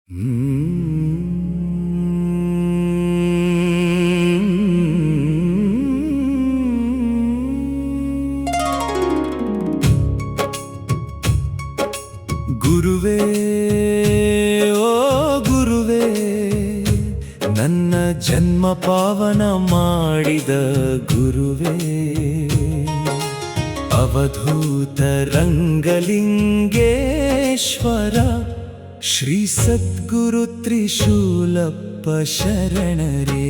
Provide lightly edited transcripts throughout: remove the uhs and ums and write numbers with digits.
ಗುರುವೇ ಓ ಗುರುವೇ, ನನ್ನ ಜನ್ಮ ಪಾವನ ಮಾಡಿದ ಗುರುವೇ, ಅವಧೂತ ರಂಗಲಿಂಗೇಶ್ವರ ಶ್ರೀ ಸದ್ಗುರು ತ್ರಿಶೂಲಪ್ಪ ಶರಣರೇ.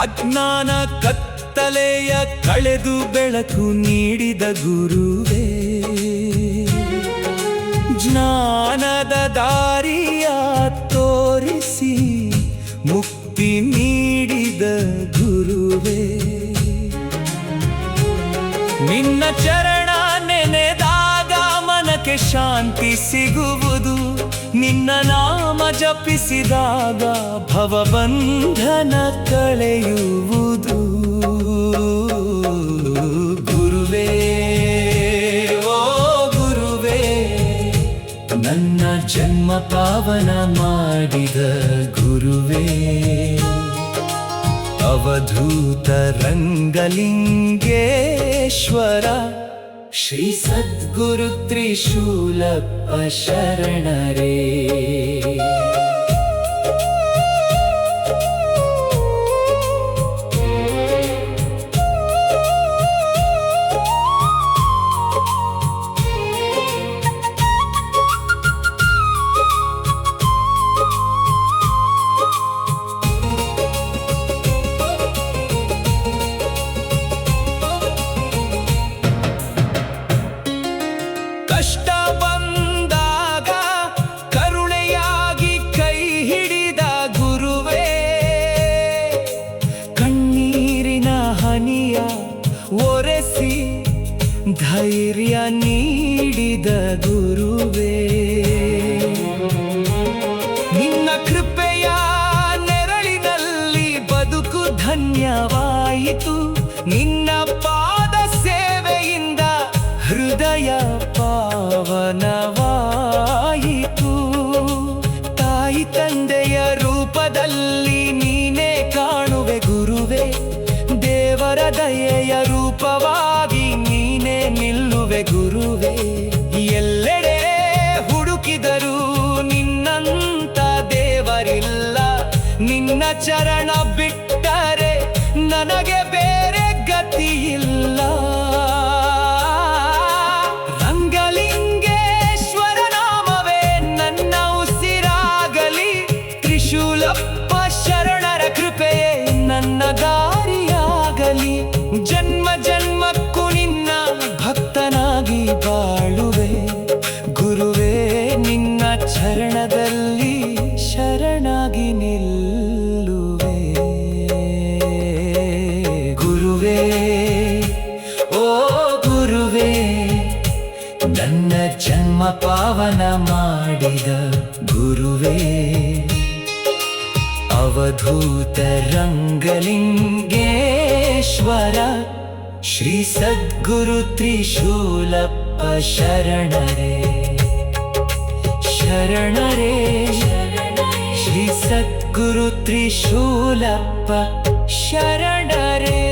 ಅಜ್ಞಾನ ಕತ್ತಲೆಯ ಕಳೆದು ಬೆಳಕು ನೀಡಿದ ಗುರುವೇ, ಜ್ಞಾನದ ದಾರಿಯ ತೋರಿಸಿ ಮುಕ್ತಿ ನೀಡಿದ ಗುರುವೇ, ನಿನ್ನ ಚರಣ ನೆನೆದಾಗ ಮನಕ್ಕೆ ಶಾಂತಿ ಸಿಗುವುದು, ನಿನ್ನ ನಾಮ ಜಪಿಸಿದಾಗ ಭವಬಂಧನ ಕಳೆಯುವುದು. ಗುರುವೇ ಓ ಗುರುವೇ, ನನ್ನ ಜನ್ಮ ಪಾವನ ಮಾಡಿದ ಗುರುವೇ, ಅವಧೂತ ರಂಗಲಿಂಗೇಶ್ವರ ಶ್ರೀ ಸದ್ಗುರು ತ್ರಿಶೂಲಪ್ಪ ಶರಣರೇ. ಕಷ್ಟ ಬಂದಾಗ ಕರುಣೆಯಾಗಿ ಕೈ ಹಿಡಿದ ಗುರುವೇ, ಕಣ್ಣೀರಿನ ಹನಿಯ ಒರೆಸಿ ಧೈರ್ಯ ನೀಡಿದ ಗುರುವೇ, ನಿನ್ನ ಕೃಪೆಯ ನೆರಳಿನಲ್ಲಿ ಬದುಕು ಧನ್ಯವಾಯಿತು, ನಿನ್ನ ಪಾದ ಸೇವೆಯಿಂದ ಹೃದಯ ಪಾವನವಾಯಿತು. ತಾಯಿ ತಂದೆಯ ರೂಪದಲ್ಲಿ ನೀನೇ ಕಾಣುವೆ ಗುರುವೇ, ದೇವರ ದಯೆಯ ರೂಪವಾಗಿ ನೀನೇ ನಿಲ್ಲುವೆ ಗುರುವೇ, ಎಲ್ಲೆಡೆ ಹುಡುಕಿದರೂ ನಿನ್ನಂತ ದೇವರಿಲ್ಲ, ನಿನ್ನ ಚರಣ ಬಿಟ್ಟರೆ ನನಗೆ ಬೇರೆ ಗತಿಯಿಲ್ಲ. ತ್ರಿಶೂಲಪ್ಪ ಶರಣರ ಕೃಪೆಯೇ ನನ್ನ ದಾರಿಯಾಗಲಿ, ಜನ್ಮ ಜನ್ಮಕ್ಕೂ ನಿನ್ನ ಭಕ್ತನಾಗಿ ಬಾಳುವೆ ಗುರುವೇ, ನಿನ್ನ ಚರಣದಲ್ಲಿ ಶರಣಾಗಿ ನಿಲ್ಲುವೆ. ಗುರುವೇ ಓ ಗುರುವೇ, ನನ್ನ ಜನ್ಮ ಪಾವನ ಮಾಡಿದ ಗುರುವೇ, ಅವಧೂತ ರಂಗಲಿಂಗೇಶ್ವರ ಶ್ರೀ ಸದ್ಗುರು ತ್ರಿಶೂಲಪ್ಪ ಶರಣರೇ. ಶರಣರೇ ಶ್ರೀ ಸದ್ಗುರು ತ್ರಿಶೂಲಪ್ಪ ಶರಣರೇ.